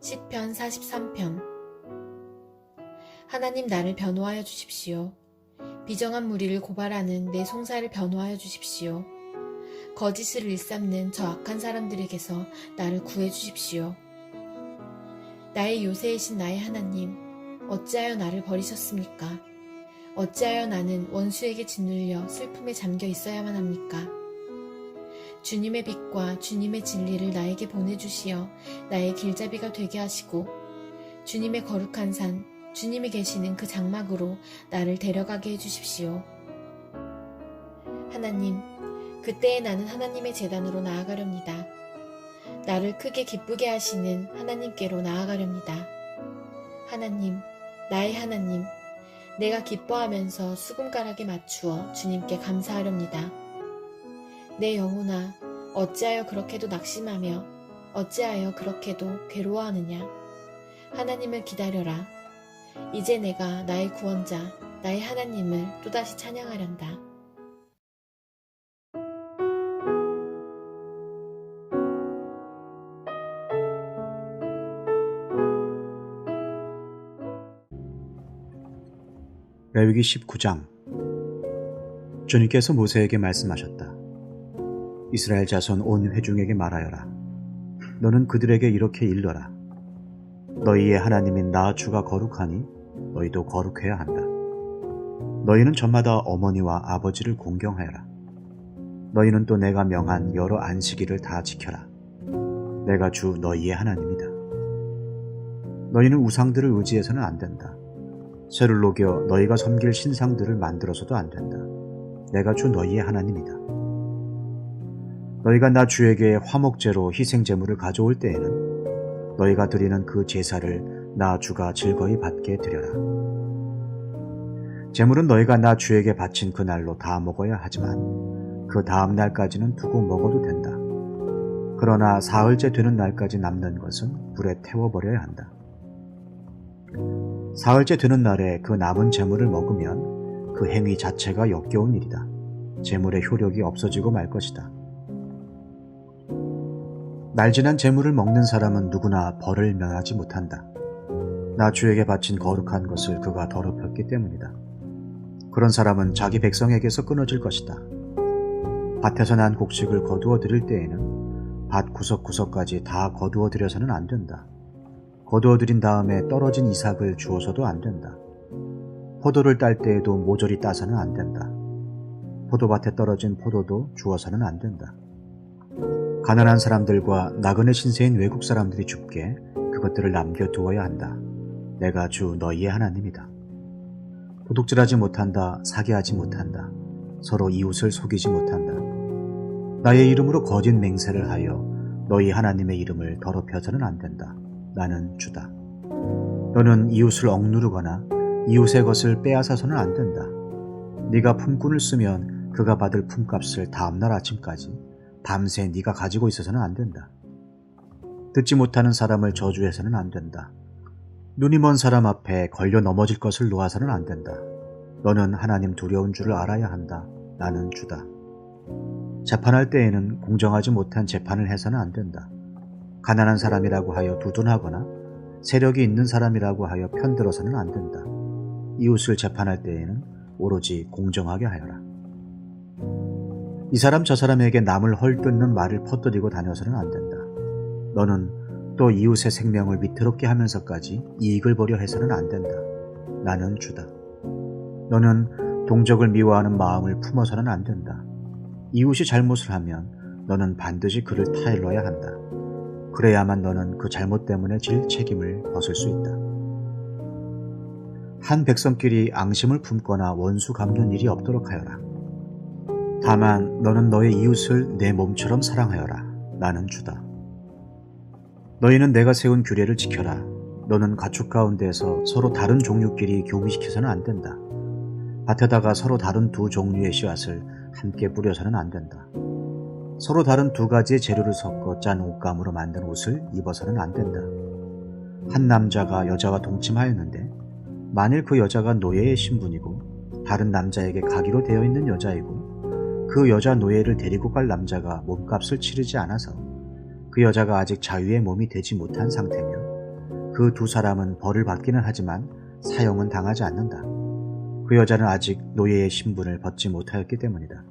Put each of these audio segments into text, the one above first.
시편 43편. 하나님, 나를 변호하여 주십시오. 비정한 무리를 고발하는 내 송사를 변호하여 주십시오. 거짓을 일삼는 저 악한 사람들에게서 나를 구해 주십시오. 나의 요새이신 나의 하나님, 어찌하여 나를 버리셨습니까? 어찌하여 나는 원수에게 짓눌려 슬픔에 잠겨 있어야만 합니까? 주님의 빛과 주님의 진리를 나에게 보내주시어 나의 길잡이가 되게 하시고, 주님의 거룩한 산, 주님이 계시는 그 장막으로 나를 데려가게 해주십시오. 하나님, 그때에 나는 하나님의 제단으로 나아가렵니다. 나를 크게 기쁘게 하시는 하나님께로 나아가렵니다. 하나님, 나의 하나님, 내가 기뻐하면서 수금가락에 맞추어 주님께 감사하렵니다. 내 영혼아, 어찌하여 그렇게도 낙심하며 어찌하여 그렇게도 괴로워하느냐. 하나님을 기다려라. 이제 내가 나의 구원자, 나의 하나님을 또다시 찬양하련다. 레위기 19장. 주님께서 모세에게 말씀하셨다. 이스라엘 자손 온 회중에게 말하여라. 너는 그들에게 이렇게 일러라. 너희의 하나님인 나 주가 거룩하니 너희도 거룩해야 한다. 너희는 저마다 어머니와 아버지를 공경하여라. 너희는 또 내가 명한 여러 안식일을 다 지켜라. 내가 주 너희의 하나님이다. 너희는 우상들을 의지해서는 안 된다. 쇠를 녹여 너희가 섬길 신상들을 만들어서도 안 된다. 내가 주 너희의 하나님이다. 너희가 나 주에게 화목제로 희생제물을 가져올 때에는 너희가 드리는 그 제사를 나 주가 즐거이 받게 드려라. 제물은 너희가 나 주에게 바친 그 날로 다 먹어야 하지만 그 다음 날까지는 두고 먹어도 된다. 그러나 사흘째 되는 날까지 남는 것은 불에 태워버려야 한다. 사흘째 되는 날에 그 남은 제물을 먹으면 그 행위 자체가 역겨운 일이다. 제물의 효력이 없어지고 말 것이다. 날지난 제물을 먹는 사람은 누구나 벌을 면하지 못한다. 나 주에게 바친 거룩한 것을 그가 더럽혔기 때문이다. 그런 사람은 자기 백성에게서 끊어질 것이다. 밭에서 난 곡식을 거두어 드릴 때에는 밭 구석구석까지 다 거두어 드려서는 안 된다. 거두어 들인 다음에 떨어진 이삭을 주어서도 안 된다. 포도를 딸 때에도 모조리 따서는 안 된다. 포도밭에 떨어진 포도도 주어서는 안 된다. 가난한 사람들과 나그네 신세인 외국 사람들이 줍게 그것들을 남겨두어야 한다. 내가 주 너희의 하나님이다. 도둑질하지 못한다. 사기하지 못한다. 서로 이웃을 속이지 못한다. 나의 이름으로 거짓 맹세를 하여 너희 하나님의 이름을 더럽혀서는 안 된다. 나는 주다. 너는 이웃을 억누르거나 이웃의 것을 빼앗아서는 안 된다. 네가 품꾼을 쓰면 그가 받을 품값을 다음날 아침까지 밤새 네가 가지고 있어서는 안 된다. 듣지 못하는 사람을 저주해서는 안 된다. 눈이 먼 사람 앞에 걸려 넘어질 것을 놓아서는 안 된다. 너는 하나님 두려운 줄을 알아야 한다. 나는 주다. 재판할 때에는 공정하지 못한 재판을 해서는 안 된다. 가난한 사람이라고 하여 두둔하거나 세력이 있는 사람이라고 하여 편들어서는 안 된다. 이웃을 재판할 때에는 오로지 공정하게 하여라. 이 사람 저 사람에게 남을 헐뜯는 말을 퍼뜨리고 다녀서는 안 된다. 너는 또 이웃의 생명을 위태롭게 하면서까지 이익을 보려 해서는 안 된다. 나는 주다. 너는 동족을 미워하는 마음을 품어서는 안 된다. 이웃이 잘못을 하면 너는 반드시 그를 타일러야 한다. 그래야만 너는 그 잘못 때문에 질 책임을 벗을 수 있다. 한 백성끼리 앙심을 품거나 원수 갚는 일이 없도록 하여라. 다만 너는 너의 이웃을 내 몸처럼 사랑하여라. 나는 주다. 너희는 내가 세운 규례를 지켜라. 너는 가축 가운데서 서로 다른 종류끼리 교미시켜서는 안 된다. 밭에다가 서로 다른 두 종류의 씨앗을 함께 뿌려서는 안 된다. 서로 다른 두 가지의 재료를 섞어 짠 옷감으로 만든 옷을 입어서는 안 된다. 한 남자가 여자와 동침하였는데 만일 그 여자가 노예의 신분이고 다른 남자에게 가기로 되어 있는 여자이고 그 여자 노예를 데리고 갈 남자가 몸값을 치르지 않아서 그 여자가 아직 자유의 몸이 되지 못한 상태며 그 두 사람은 벌을 받기는 하지만 사형은 당하지 않는다. 그 여자는 아직 노예의 신분을 벗지 못하였기 때문이다.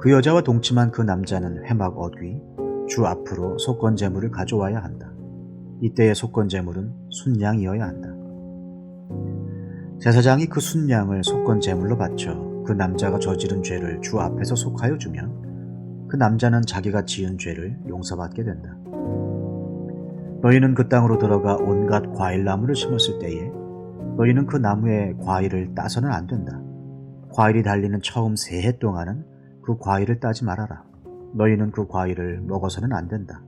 그 여자와 동침한 그 남자는 회막 어귀 주 앞으로 속건 제물을 가져와야 한다. 이때의 속건 제물은 순양이어야 한다. 제사장이 그 순양을 속건 제물로 바쳐 그 남자가 저지른 죄를 주 앞에서 속하여 주면 그 남자는 자기가 지은 죄를 용서받게 된다. 너희는 그 땅으로 들어가 온갖 과일나무를 심었을 때에 너희는 그 나무의 과일을 따서는 안 된다. 과일이 달리는 처음 3해 동안은 그 과일을 따지 말아라. 너희는 그 과일을 먹어서는 안 된다.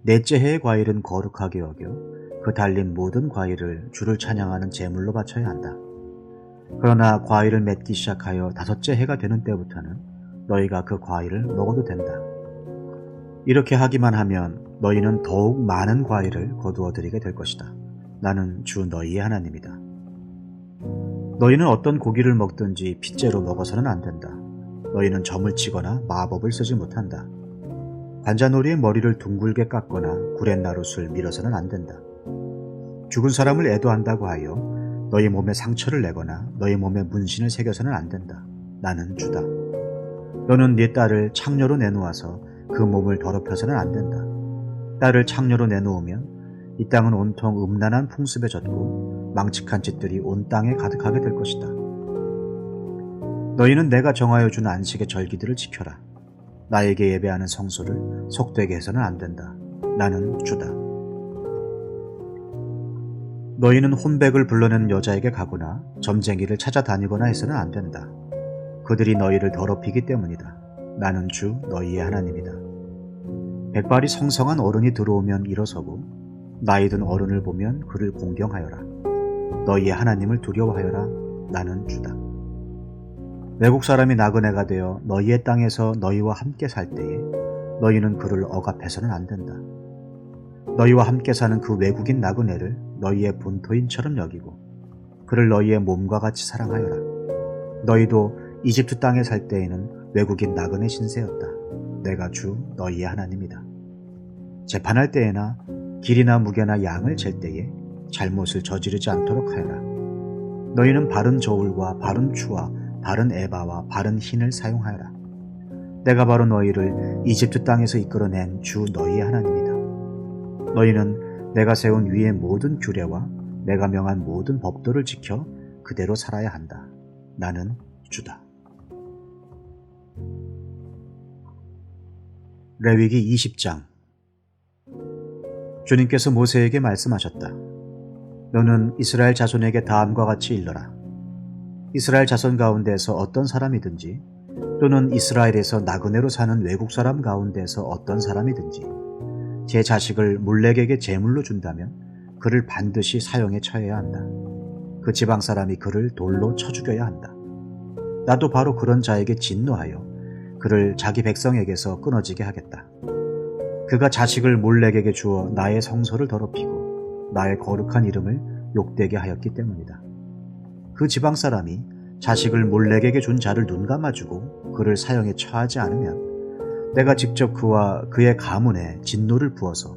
넷째 해의 과일은 거룩하게 여겨 그 달린 모든 과일을 주를 찬양하는 제물로 바쳐야 한다. 그러나 과일을 맺기 시작하여 5째 해가 되는 때부터는 너희가 그 과일을 먹어도 된다. 이렇게 하기만 하면 너희는 더욱 많은 과일을 거두어 들이게 될 것이다. 나는 주 너희의 하나님이다. 너희는 어떤 고기를 먹든지 핏째로 먹어서는 안 된다. 너희는 점을 치거나 마법을 쓰지 못한다. 관자놀이의 머리를 둥글게 깎거나 구렛나룻을 밀어서는 안 된다. 죽은 사람을 애도한다고 하여 너희 몸에 상처를 내거나 너희 몸에 문신을 새겨서는 안 된다. 나는 주다. 너는 네 딸을 창녀로 내놓아서 그 몸을 더럽혀서는 안 된다. 딸을 창녀로 내놓으면 이 땅은 온통 음란한 풍습에 젖고 망측한 짓들이 온 땅에 가득하게 될 것이다. 너희는 내가 정하여 준 안식의 절기들을 지켜라. 나에게 예배하는 성소를 속되게 해서는 안 된다. 나는 주다. 너희는 혼백을 불러내는 여자에게 가거나 점쟁이를 찾아다니거나 해서는 안 된다. 그들이 너희를 더럽히기 때문이다. 나는 주 너희의 하나님이다. 백발이 성성한 어른이 들어오면 일어서고 나이 든 어른을 보면 그를 공경하여라. 너희의 하나님을 두려워하여라. 나는 주다. 외국 사람이 나그네가 되어 너희의 땅에서 너희와 함께 살 때에 너희는 그를 억압해서는 안 된다. 너희와 함께 사는 그 외국인 나그네를 너희의 본토인처럼 여기고 그를 너희의 몸과 같이 사랑하여라. 너희도 이집트 땅에 살 때에는 외국인 나그네 신세였다. 내가 주 너희의 하나님이다. 재판할 때에나 길이나 무게나 양을 잴 때에 잘못을 저지르지 않도록 하여라. 너희는 바른 저울과 바른 추와 바른 에바와 바른 흰을 사용하여라. 내가 바로 너희를 이집트 땅에서 이끌어낸 주 너희의 하나님이다. 너희는 내가 세운 위의 모든 규례와 내가 명한 모든 법도를 지켜 그대로 살아야 한다. 나는 주다. 레위기 20장. 주님께서 모세에게 말씀하셨다. 너는 이스라엘 자손에게 다음과 같이 일러라. 이스라엘 자손 가운데서 어떤 사람이든지 또는 이스라엘에서 나그네로 사는 외국 사람 가운데서 어떤 사람이든지 제 자식을 몰렉에게 제물로 준다면 그를 반드시 사형에 처해야 한다. 그 지방 사람이 그를 돌로 쳐 죽여야 한다. 나도 바로 그런 자에게 진노하여 그를 자기 백성에게서 끊어지게 하겠다. 그가 자식을 몰렉에게 주어 나의 성소를 더럽히고 나의 거룩한 이름을 욕되게 하였기 때문이다. 그 지방 사람이 자식을 몰렉에게 준 자를 눈감아주고 그를 사형에 처하지 않으면 내가 직접 그와 그의 가문에 진노를 부어서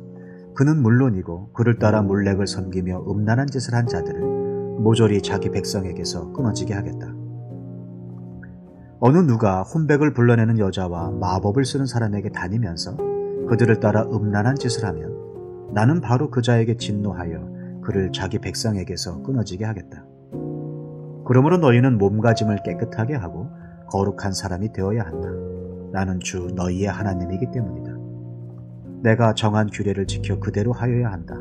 그는 물론이고 그를 따라 몰렉을 섬기며 음란한 짓을 한 자들을 모조리 자기 백성에게서 끊어지게 하겠다. 어느 누가 혼백을 불러내는 여자와 마법을 쓰는 사람에게 다니면서 그들을 따라 음란한 짓을 하면 나는 바로 그 자에게 진노하여 그를 자기 백성에게서 끊어지게 하겠다. 그러므로 너희는 몸가짐을 깨끗하게 하고 거룩한 사람이 되어야 한다. 나는 주 너희의 하나님이기 때문이다. 내가 정한 규례를 지켜 그대로 하여야 한다.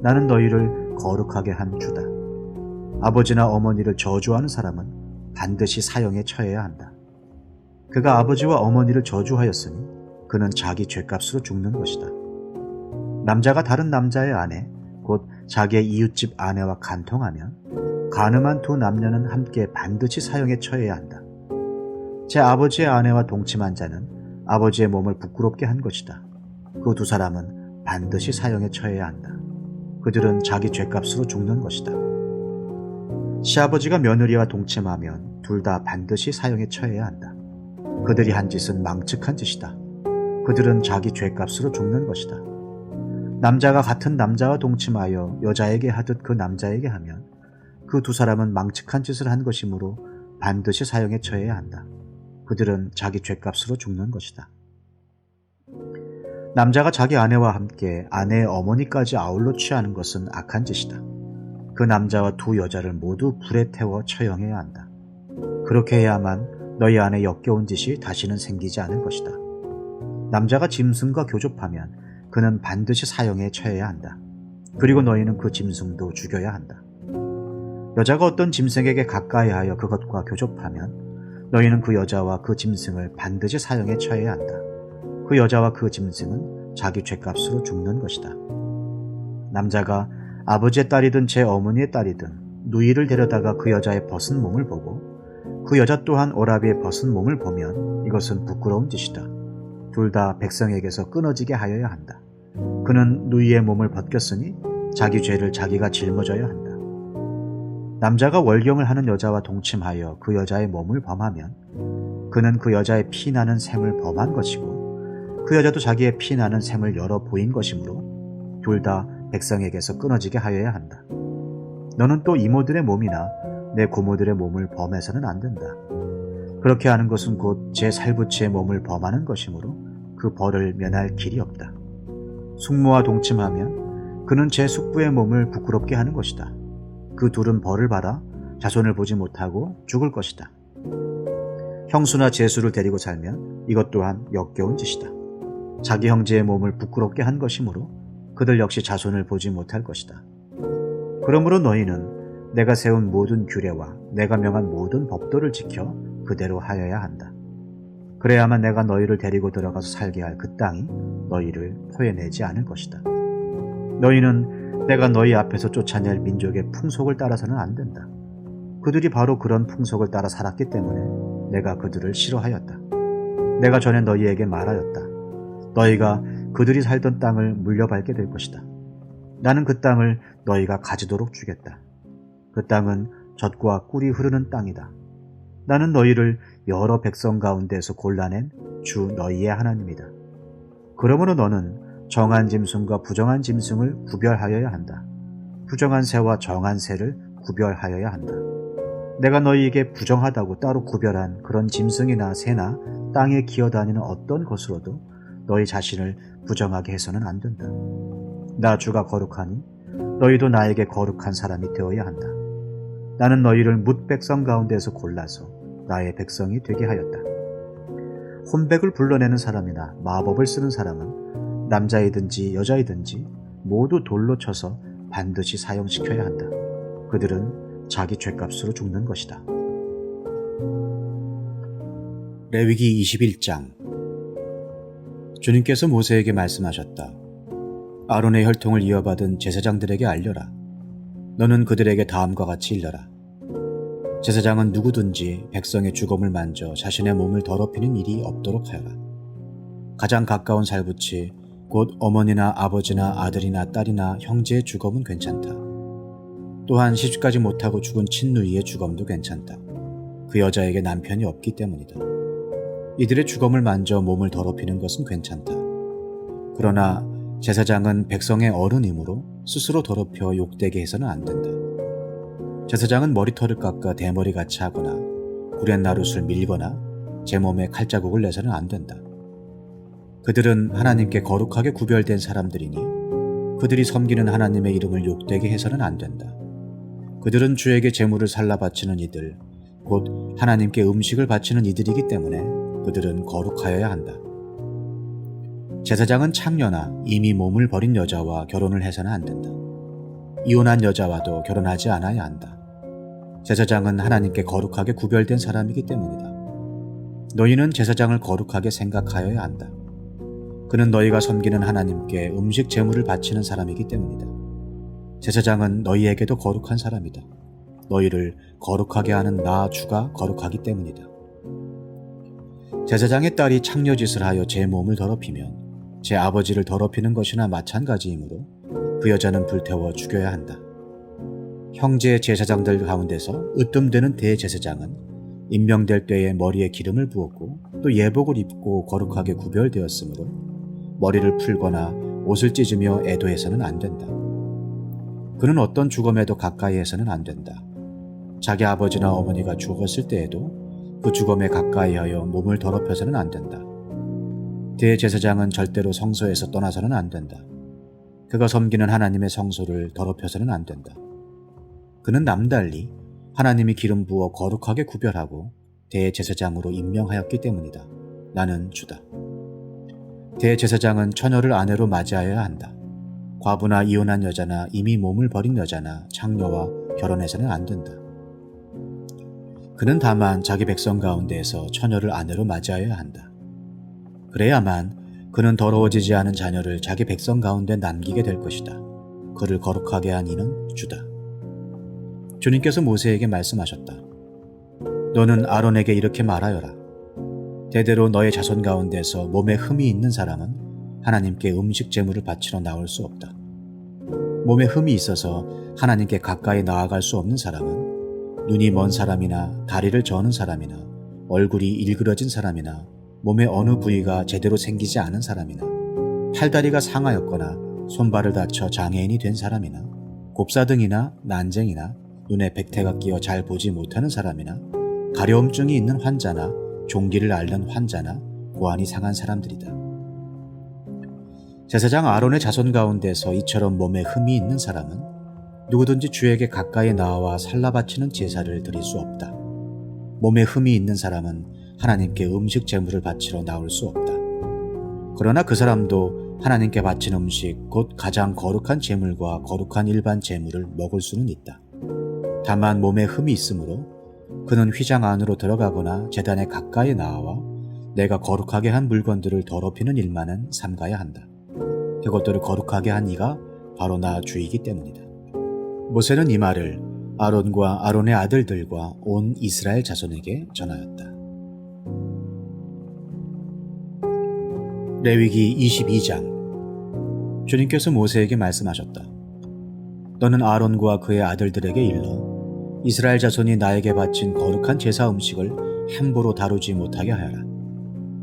나는 너희를 거룩하게 한 주다. 아버지나 어머니를 저주하는 사람은 반드시 사형에 처해야 한다. 그가 아버지와 어머니를 저주하였으니 그는 자기 죄값으로 죽는 것이다. 남자가 다른 남자의 아내, 곧 자기의 이웃집 아내와 간통하면 간음한 두 남녀는 함께 반드시 사형에 처해야 한다. 제 아버지의 아내와 동침한 자는 아버지의 몸을 부끄럽게 한 것이다. 그 두 사람은 반드시 사형에 처해야 한다. 그들은 자기 죄값으로 죽는 것이다. 시아버지가 며느리와 동침하면 둘 다 반드시 사형에 처해야 한다. 그들이 한 짓은 망측한 짓이다. 그들은 자기 죄값으로 죽는 것이다. 남자가 같은 남자와 동침하여 여자에게 하듯 그 남자에게 하면 그 두 사람은 망측한 짓을 한 것이므로 반드시 사형에 처해야 한다. 그들은 자기 죗값으로 죽는 것이다. 남자가 자기 아내와 함께 아내의 어머니까지 아울러 취하는 것은 악한 짓이다. 그 남자와 두 여자를 모두 불에 태워 처형해야 한다. 그렇게 해야만 너희 안에 역겨운 짓이 다시는 생기지 않을 것이다. 남자가 짐승과 교접하면 그는 반드시 사형에 처해야 한다. 그리고 너희는 그 짐승도 죽여야 한다. 여자가 어떤 짐승에게 가까이하여 그것과 교접하면 너희는 그 여자와 그 짐승을 반드시 사형에 처해야 한다. 그 여자와 그 짐승은 자기 죗값으로 죽는 것이다. 남자가 아버지의 딸이든 제 어머니의 딸이든 누이를 데려다가 그 여자의 벗은 몸을 보고 그 여자 또한 오라비의 벗은 몸을 보면 이것은 부끄러운 짓이다. 둘 다 백성에게서 끊어지게 하여야 한다. 그는 누이의 몸을 벗겼으니 자기 죄를 자기가 짊어져야 한다. 남자가 월경을 하는 여자와 동침하여 그 여자의 몸을 범하면 그는 그 여자의 피나는 샘을 범한 것이고 그 여자도 자기의 피나는 샘을 열어 보인 것이므로 둘 다 백성에게서 끊어지게 하여야 한다. 너는 또 이모들의 몸이나 내 고모들의 몸을 범해서는 안 된다. 그렇게 하는 것은 곧 제 살부치의 몸을 범하는 것이므로 그 벌을 면할 길이 없다. 숙모와 동침하면 그는 제 숙부의 몸을 부끄럽게 하는 것이다. 그 둘은 벌을 받아 자손을 보지 못하고 죽을 것이다. 형수나 제수를 데리고 살면 이것 또한 역겨운 짓이다. 자기 형제의 몸을 부끄럽게 한 것이므로 그들 역시 자손을 보지 못할 것이다. 그러므로 너희는 내가 세운 모든 규례와 내가 명한 모든 법도를 지켜 그대로 하여야 한다. 그래야만 내가 너희를 데리고 들어가서 살게 할 그 땅이 너희를 토해내지 않을 것이다. 너희는 내가 너희 앞에서 쫓아낼 민족의 풍속을 따라서는 안 된다. 그들이 바로 그런 풍속을 따라 살았기 때문에 내가 그들을 싫어하였다. 내가 전에 너희에게 말하였다. 너희가 그들이 살던 땅을 물려밟게 될 것이다. 나는 그 땅을 너희가 가지도록 주겠다. 그 땅은 젖과 꿀이 흐르는 땅이다. 나는 너희를 여러 백성 가운데서 골라낸 주 너희의 하나님이다. 그러므로 너는 정한 짐승과 부정한 짐승을 구별하여야 한다. 부정한 새와 정한 새를 구별하여야 한다. 내가 너희에게 부정하다고 따로 구별한 그런 짐승이나 새나 땅에 기어다니는 어떤 것으로도 너희 자신을 부정하게 해서는 안 된다. 나 주가 거룩하니 너희도 나에게 거룩한 사람이 되어야 한다. 나는 너희를 뭇 백성 가운데서 골라서 나의 백성이 되게 하였다. 혼백을 불러내는 사람이나 마법을 쓰는 사람은 남자이든지 여자이든지 모두 돌로 쳐서 반드시 사형시켜야 한다. 그들은 자기 죗값으로 죽는 것이다. 레위기 21장. 주님께서 모세에게 말씀하셨다. 아론의 혈통을 이어받은 제사장들에게 알려라. 너는 그들에게 다음과 같이 일러라. 제사장은 누구든지 백성의 주검을 만져 자신의 몸을 더럽히는 일이 없도록 하여라. 가장 가까운 살부치, 곧 어머니나 아버지나 아들이나 딸이나 형제의 주검은 괜찮다. 또한 시집가지 못하고 죽은 친누이의 주검도 괜찮다. 그 여자에게 남편이 없기 때문이다. 이들의 주검을 만져 몸을 더럽히는 것은 괜찮다. 그러나 제사장은 백성의 어른이므로 스스로 더럽혀 욕되게 해서는 안 된다. 제사장은 머리털을 깎아 대머리같이 하거나 구렛나룻을 밀거나 제 몸에 칼자국을 내서는 안 된다. 그들은 하나님께 거룩하게 구별된 사람들이니 그들이 섬기는 하나님의 이름을 욕되게 해서는 안 된다. 그들은 주에게 제물을 살라 바치는 이들, 곧 하나님께 음식을 바치는 이들이기 때문에 그들은 거룩하여야 한다. 제사장은 창녀나 이미 몸을 버린 여자와 결혼을 해서는 안 된다. 이혼한 여자와도 결혼하지 않아야 한다. 제사장은 하나님께 거룩하게 구별된 사람이기 때문이다. 너희는 제사장을 거룩하게 생각하여야 한다. 그는 너희가 섬기는 하나님께 음식 제물을 바치는 사람이기 때문이다. 제사장은 너희에게도 거룩한 사람이다. 너희를 거룩하게 하는 나 주가 거룩하기 때문이다. 제사장의 딸이 창녀짓을 하여 제 몸을 더럽히면 제 아버지를 더럽히는 것이나 마찬가지이므로 그 여자는 불태워 죽여야 한다. 형제 제사장들 가운데서 으뜸되는 대제사장은 임명될 때에 머리에 기름을 부었고 또 예복을 입고 거룩하게 구별되었으므로 머리를 풀거나 옷을 찢으며 애도해서는 안 된다. 그는 어떤 죽음에도 가까이 해서는 안 된다. 자기 아버지나 어머니가 죽었을 때에도 그 죽음에 가까이 하여 몸을 더럽혀서는 안 된다. 대제사장은 절대로 성소에서 떠나서는 안 된다. 그가 섬기는 하나님의 성소를 더럽혀서는 안 된다. 그는 남달리 하나님이 기름 부어 거룩하게 구별하고 대제사장으로 임명하였기 때문이다. 나는 주다. 대제사장은 처녀를 아내로 맞이하여야 한다. 과부나 이혼한 여자나 이미 몸을 버린 여자나 창녀와 결혼해서는 안 된다. 그는 다만 자기 백성 가운데에서 처녀를 아내로 맞이하여야 한다. 그래야만 그는 더러워지지 않은 자녀를 자기 백성 가운데 남기게 될 것이다. 그를 거룩하게 한 이는 주다. 주님께서 모세에게 말씀하셨다. 너는 아론에게 이렇게 말하여라. 대대로 너의 자손 가운데서 몸에 흠이 있는 사람은 하나님께 음식 제물을 바치러 나올 수 없다. 몸에 흠이 있어서 하나님께 가까이 나아갈 수 없는 사람은 눈이 먼 사람이나 다리를 저는 사람이나 얼굴이 일그러진 사람이나 몸의 어느 부위가 제대로 생기지 않은 사람이나 팔다리가 상하였거나 손발을 다쳐 장애인이 된 사람이나 곱사등이나 난쟁이나 눈에 백태가 끼어 잘 보지 못하는 사람이나 가려움증이 있는 환자나 종기를 앓는 환자나 고환이 상한 사람들이다. 제사장 아론의 자손 가운데서 이처럼 몸에 흠이 있는 사람은 누구든지 주에게 가까이 나와 살라 바치는 제사를 드릴 수 없다. 몸에 흠이 있는 사람은 하나님께 음식 제물을 바치러 나올 수 없다. 그러나 그 사람도 하나님께 바친 음식 곧 가장 거룩한 제물과 거룩한 일반 제물을 먹을 수는 있다. 다만 몸에 흠이 있으므로 그는 휘장 안으로 들어가거나 제단에 가까이 나와 내가 거룩하게 한 물건들을 더럽히는 일만은 삼가야 한다. 그것들을 거룩하게 한 이가 바로 나 주이기 때문이다. 모세는 이 말을 아론과 아론의 아들들과 온 이스라엘 자손에게 전하였다. 레위기 22장. 주님께서 모세에게 말씀하셨다. 너는 아론과 그의 아들들에게 일러 이스라엘 자손이 나에게 바친 거룩한 제사 음식을 함부로 다루지 못하게 하여라.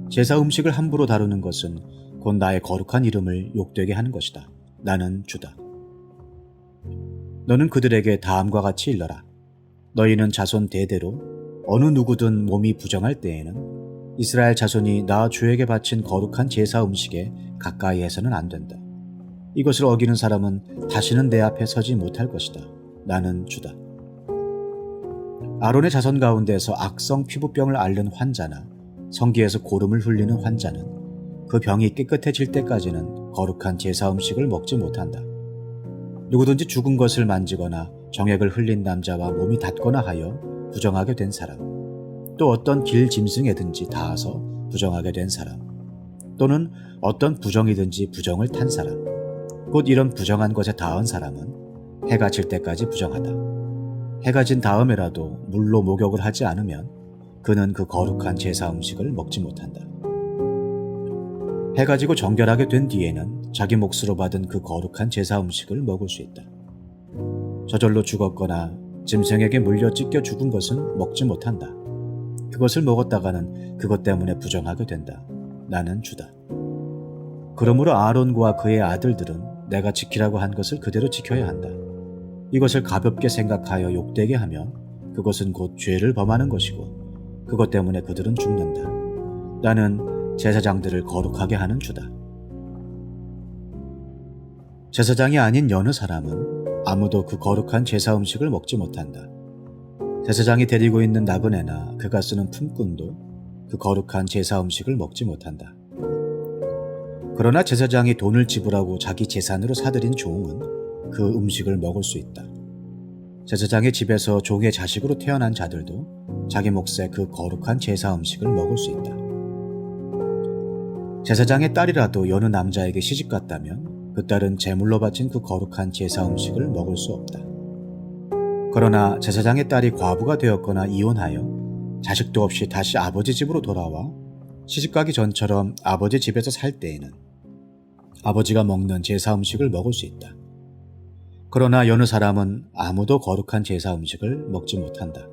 제사 음식을 함부로 다루는 것은 곧 나의 거룩한 이름을 욕되게 하는 것이다. 나는 주다. 너는 그들에게 다음과 같이 일러라. 너희는 자손 대대로 어느 누구든 몸이 부정할 때에는 이스라엘 자손이 나 주에게 바친 거룩한 제사 음식에 가까이 해서는 안 된다. 이것을 어기는 사람은 다시는 내 앞에 서지 못할 것이다. 나는 주다. 아론의 자손 가운데서 악성 피부병을 앓는 환자나 성기에서 고름을 흘리는 환자는 그 병이 깨끗해질 때까지는 거룩한 제사 음식을 먹지 못한다. 누구든지 죽은 것을 만지거나 정액을 흘린 남자와 몸이 닿거나 하여 부정하게 된 사람, 또 어떤 길 짐승에든지 닿아서 부정하게 된 사람, 또는 어떤 부정이든지 부정을 탄 사람, 곧 이런 부정한 것에 닿은 사람은 해가 질 때까지 부정하다. 해가 진 다음에라도 물로 목욕을 하지 않으면 그는 그 거룩한 제사 음식을 먹지 못한다. 해가 지고 정결하게 된 뒤에는 자기 몫으로 받은 그 거룩한 제사 음식을 먹을 수 있다. 저절로 죽었거나 짐승에게 물려 찢겨 죽은 것은 먹지 못한다. 그것을 먹었다가는 그것 때문에 부정하게 된다. 나는 주다. 그러므로 아론과 그의 아들들은 내가 지키라고 한 것을 그대로 지켜야 한다. 이것을 가볍게 생각하여 욕되게 하면 그것은 곧 죄를 범하는 것이고 그것 때문에 그들은 죽는다. 나는 제사장들을 거룩하게 하는 주다. 제사장이 아닌 여느 사람은 아무도 그 거룩한 제사 음식을 먹지 못한다. 제사장이 데리고 있는 나그네나 그가 쓰는 품꾼도 그 거룩한 제사 음식을 먹지 못한다. 그러나 제사장이 돈을 지불하고 자기 재산으로 사들인 종은 그 음식을 먹을 수 있다. 제사장의 집에서 종의 자식으로 태어난 자들도 자기 몫의 그 거룩한 제사 음식을 먹을 수 있다. 제사장의 딸이라도 여느 남자에게 시집갔다면 그 딸은 제물로 바친 그 거룩한 제사 음식을 먹을 수 없다. 그러나 제사장의 딸이 과부가 되었거나 이혼하여 자식도 없이 다시 아버지 집으로 돌아와 시집가기 전처럼 아버지 집에서 살 때에는 아버지가 먹는 제사 음식을 먹을 수 있다. 그러나 여느 사람은 아무도 거룩한 제사 음식을 먹지 못한다.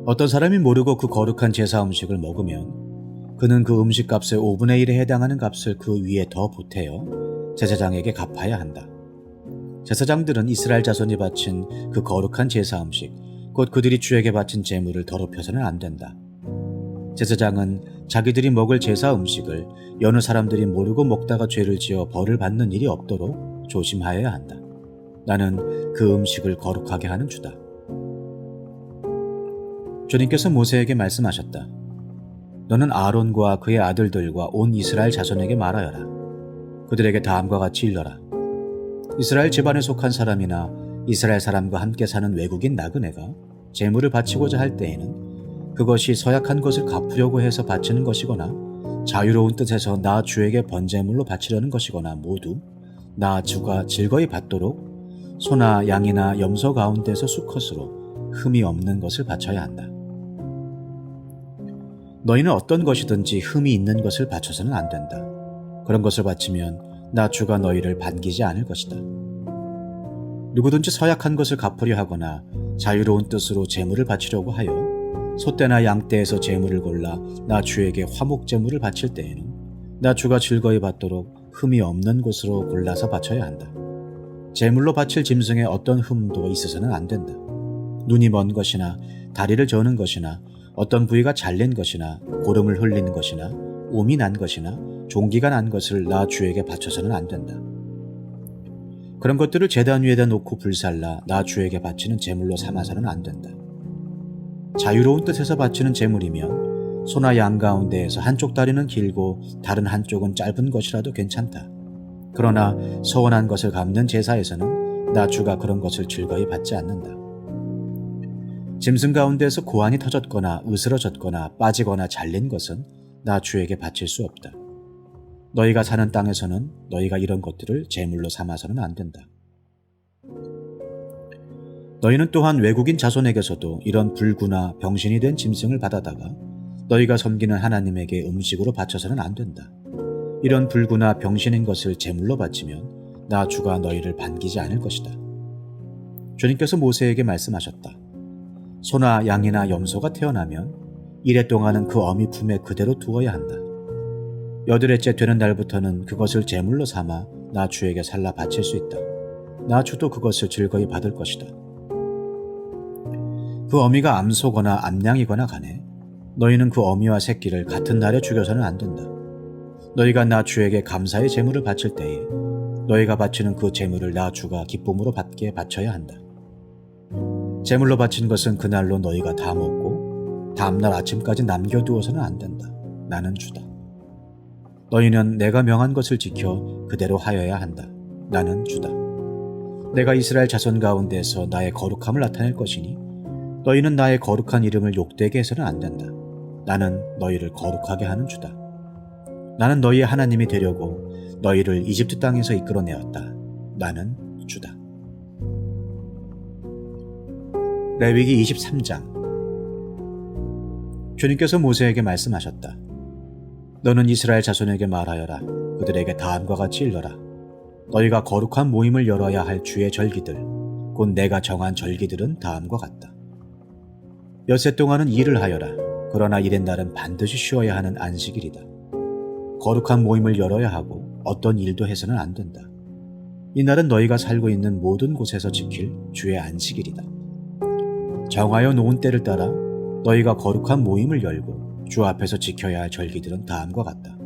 어떤 사람이 모르고 그 거룩한 제사 음식을 먹으면 그는 그 음식값의 5분의 1에 해당하는 값을 그 위에 더 보태어 제사장에게 갚아야 한다. 제사장들은 이스라엘 자손이 바친 그 거룩한 제사 음식, 곧 그들이 주에게 바친 제물을 더럽혀서는 안 된다. 제사장은 자기들이 먹을 제사 음식을 여느 사람들이 모르고 먹다가 죄를 지어 벌을 받는 일이 없도록 조심하여야 한다. 나는 그 음식을 거룩하게 하는 주다. 주님께서 모세에게 말씀하셨다. 너는 아론과 그의 아들들과 온 이스라엘 자손에게 말하여라. 그들에게 다음과 같이 일러라. 이스라엘 집안에 속한 사람이나 이스라엘 사람과 함께 사는 외국인 나그네가 제물을 바치고자 할 때에는 그것이 서약한 것을 갚으려고 해서 바치는 것이거나 자유로운 뜻에서 나 주에게 번제물로 바치려는 것이거나 모두 나 주가 즐거이 받도록 소나 양이나 염소 가운데서 수컷으로 흠이 없는 것을 바쳐야 한다. 너희는 어떤 것이든지 흠이 있는 것을 바쳐서는 안 된다. 그런 것을 바치면 나 주가 너희를 반기지 않을 것이다. 누구든지 서약한 것을 갚으려 하거나 자유로운 뜻으로 제물을 바치려고 하여 소떼나 양떼에서 제물을 골라 나 주에게 화목 제물을 바칠 때에는 나 주가 즐거이 받도록 흠이 없는 곳으로 골라서 바쳐야 한다. 제물로 바칠 짐승에 어떤 흠도 있어서는 안 된다. 눈이 먼 것이나 다리를 저는 것이나 어떤 부위가 잘린 것이나 고름을 흘리는 것이나 옴이 난 것이나 종기가 난 것을 나 주에게 바쳐서는 안 된다. 그런 것들을 제단 위에다 놓고 불살라 나 주에게 바치는 제물로 삼아서는 안 된다. 자유로운 뜻에서 바치는 제물이면 소나 양 가운데에서 한쪽 다리는 길고 다른 한쪽은 짧은 것이라도 괜찮다. 그러나 서원한 것을 갚는 제사에서는 나 주가 그런 것을 즐거이 받지 않는다. 짐승 가운데에서 고환이 터졌거나 으스러졌거나 빠지거나 잘린 것은 나 주에게 바칠 수 없다. 너희가 사는 땅에서는 너희가 이런 것들을 제물로 삼아서는 안 된다. 너희는 또한 외국인 자손에게서도 이런 불구나 병신이 된 짐승을 받아다가 너희가 섬기는 하나님에게 음식으로 바쳐서는 안 된다. 이런 불구나 병신인 것을 제물로 바치면 나 주가 너희를 반기지 않을 것이다. 주님께서 모세에게 말씀하셨다. 소나 양이나 염소가 태어나면 이래 동안은 그 어미 품에 그대로 두어야 한다. 8일째 되는 날부터는 그것을 제물로 삼아 나 주에게 살라 바칠 수 있다. 나 주도 그것을 즐거이 받을 것이다. 그 어미가 암소거나 암양이거나 간에 너희는 그 어미와 새끼를 같은 날에 죽여서는 안 된다. 너희가 나 주에게 감사의 제물을 바칠 때에 너희가 바치는 그 제물을 나 주가 기쁨으로 받게 바쳐야 한다. 제물로 바친 것은 그날로 너희가 다 먹고 다음날 아침까지 남겨두어서는 안 된다. 나는 주다. 너희는 내가 명한 것을 지켜 그대로 하여야 한다. 나는 주다. 내가 이스라엘 자손 가운데서 나의 거룩함을 나타낼 것이니 너희는 나의 거룩한 이름을 욕되게 해서는 안 된다. 나는 너희를 거룩하게 하는 주다. 나는 너희의 하나님이 되려고 너희를 이집트 땅에서 이끌어내었다. 나는 주다. 레위기 23장. 주님께서 모세에게 말씀하셨다. 너는 이스라엘 자손에게 말하여라. 그들에게 다음과 같이 일러라. 너희가 거룩한 모임을 열어야 할 주의 절기들, 곧 내가 정한 절기들은 다음과 같다. 엿새 동안은 일을 하여라. 그러나 일의 날은 반드시 쉬어야 하는 안식일이다. 거룩한 모임을 열어야 하고 어떤 일도 해서는 안 된다. 이날은 너희가 살고 있는 모든 곳에서 지킬 주의 안식일이다. 정하여 놓은 때를 따라 너희가 거룩한 모임을 열고 주 앞에서 지켜야 할 절기들은 다음과 같다.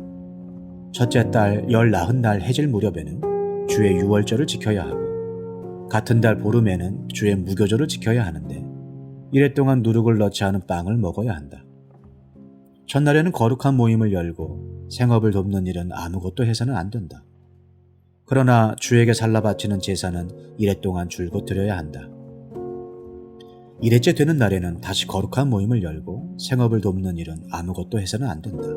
첫째 달 19날 해질 무렵에는 주의 유월절을 지켜야 하고 같은 달 보름에는 주의 무교절을 지켜야 하는데 이래 동안 누룩을 넣지 않은 빵을 먹어야 한다. 첫날에는 거룩한 모임을 열고 생업을 돕는 일은 아무것도 해서는 안 된다. 그러나 주에게 살라 바치는 제사는 이래 동안 줄곧 드려야 한다. 이래째 되는 날에는 다시 거룩한 모임을 열고 생업을 돕는 일은 아무것도 해서는 안 된다.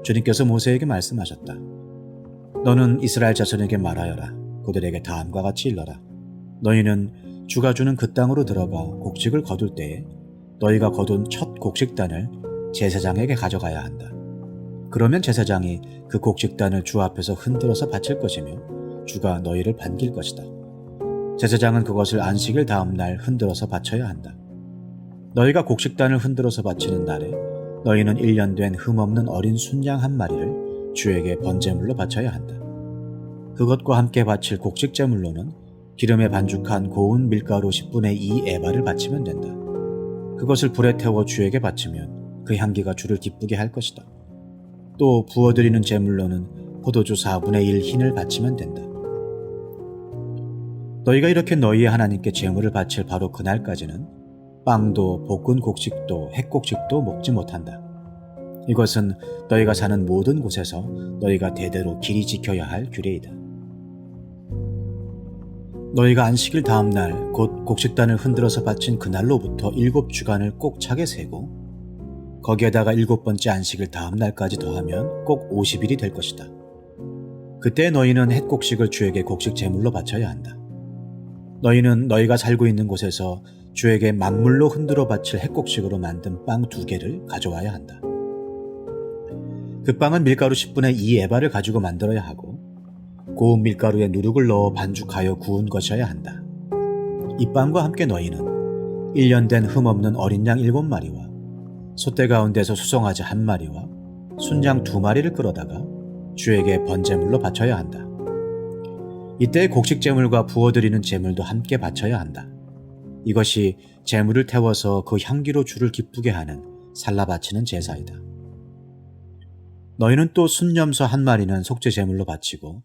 주님께서 모세에게 말씀하셨다. 너는 이스라엘 자손에게 말하여라. 그들에게 다음과 같이 일러라. 너희는 주가 주는 그 땅으로 들어가 곡식을 거둘 때에 너희가 거둔 첫 곡식단을 제사장에게 가져가야 한다. 그러면 제사장이 그 곡식단을 주 앞에서 흔들어서 바칠 것이며 주가 너희를 반길 것이다. 제사장은 그것을 안식일 다음 날 흔들어서 바쳐야 한다. 너희가 곡식단을 흔들어서 바치는 날에 너희는 1년 된 흠없는 어린 순양 한 마리를 주에게 번제물로 바쳐야 한다. 그것과 함께 바칠 곡식제물로는 기름에 반죽한 고운 밀가루 10분의 2 에바를 바치면 된다. 그것을 불에 태워 주에게 바치면 그 향기가 주를 기쁘게 할 것이다. 또 부어드리는 제물로는 포도주 4분의 1 흰을 바치면 된다. 너희가 이렇게 너희의 하나님께 제물을 바칠 바로 그날까지는 빵도 볶은 곡식도 햇곡식도 먹지 못한다. 이것은 너희가 사는 모든 곳에서 너희가 대대로 길이 지켜야 할 규례이다. 너희가 안식일 다음 날 곧 곡식단을 흔들어서 바친 그날로부터 7주간을 꼭 차게 세고 거기에다가 7번째 안식일 다음 날까지 더하면 꼭 50일이 될 것이다. 그때 너희는 햇곡식을 주에게 곡식 제물로 바쳐야 한다. 너희는 너희가 살고 있는 곳에서 주에게 만물로 흔들어 바칠 햇곡식으로 만든 빵 2개를 가져와야 한다. 그 빵은 밀가루 10분의 2 에바를 가지고 만들어야 하고 고운 밀가루에 누룩을 넣어 반죽하여 구운 것이어야 한다. 이 빵과 함께 너희는 1년 된 흠없는 어린 양 7마리와 솥대 가운데서 수송아지 1마리와 순양 2마리를 끌어다가 주에게 번제물로 바쳐야 한다. 이때 곡식 제물과 부어드리는 제물도 함께 바쳐야 한다. 이것이 제물을 태워서 그 향기로 주를 기쁘게 하는 살라 바치는 제사이다. 너희는 또 순염소 1마리는 속죄 제물로 바치고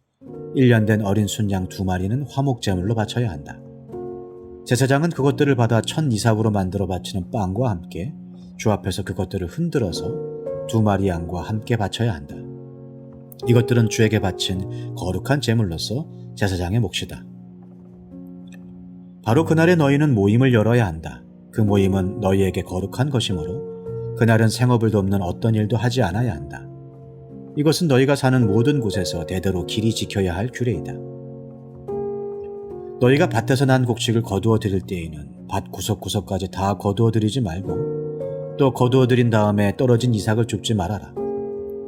1년 된 어린 순양 2마리는 화목 제물로 바쳐야 한다. 제사장은 그것들을 받아 천 이삭으로 만들어 바치는 빵과 함께 주 앞에서 그것들을 흔들어서 2마리 양과 함께 바쳐야 한다. 이것들은 주에게 바친 거룩한 제물로서 제사장의 몫이다. 바로 그날에 너희는 모임을 열어야 한다. 그 모임은 너희에게 거룩한 것이므로 그날은 생업을 돕는 어떤 일도 하지 않아야 한다. 이것은 너희가 사는 모든 곳에서 대대로 길이 지켜야 할 규례이다. 너희가 밭에서 난 곡식을 거두어 드릴 때에는 밭 구석구석까지 다 거두어 드리지 말고 또 거두어 드린 다음에 떨어진 이삭을 줍지 말아라.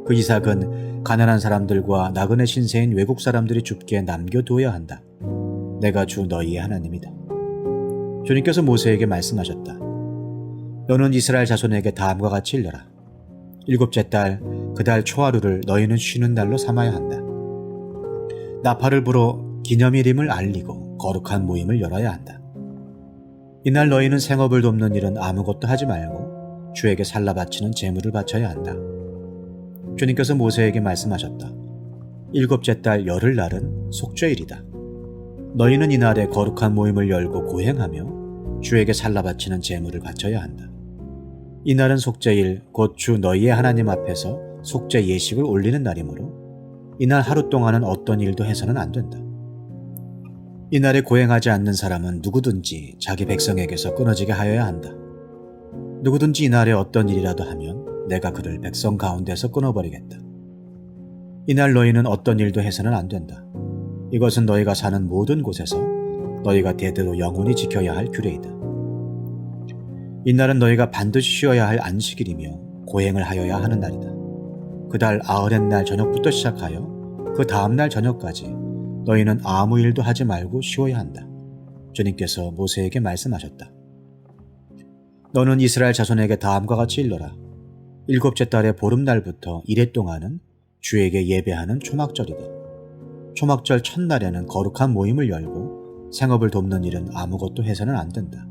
그 이삭은 가난한 사람들과 나그네 신세인 외국 사람들이 줍기에 남겨두어야 한다. 내가 주 너희의 하나님이다. 주님께서 모세에게 말씀하셨다. 너는 이스라엘 자손에게 다음과 같이 일러라. 7째 달 그 달 초하루를 너희는 쉬는 날로 삼아야 한다. 나팔을 불어 기념일임을 알리고 거룩한 모임을 열어야 한다. 이날 너희는 생업을 돕는 일은 아무것도 하지 말고 주에게 살라 바치는 제물을 바쳐야 한다. 주님께서 모세에게 말씀하셨다. 7째 달 열흘날은 속죄일이다. 너희는 이날에 거룩한 모임을 열고 고행하며 주에게 살라 바치는 제물을 바쳐야 한다. 이날은 속죄일 곧 주 너희의 하나님 앞에서 속죄 예식을 올리는 날이므로 이날 하루 동안은 어떤 일도 해서는 안 된다. 이날에 고행하지 않는 사람은 누구든지 자기 백성에게서 끊어지게 하여야 한다. 누구든지 이날에 어떤 일이라도 하면 내가 그를 백성 가운데서 끊어버리겠다. 이날 너희는 어떤 일도 해서는 안 된다. 이것은 너희가 사는 모든 곳에서 너희가 대대로 영원히 지켜야 할 규례이다. 이날은 너희가 반드시 쉬어야 할 안식일이며 고행을 하여야 하는 날이다. 그달 아흐렛날 저녁부터 시작하여 그 다음날 저녁까지 너희는 아무 일도 하지 말고 쉬어야 한다. 주님께서 모세에게 말씀하셨다. 너는 이스라엘 자손에게 다음과 같이 일러라. 7째 달의 보름날부터 이래 동안은 주에게 예배하는 초막절이다. 초막절 첫날에는 거룩한 모임을 열고 생업을 돕는 일은 아무것도 해서는 안 된다.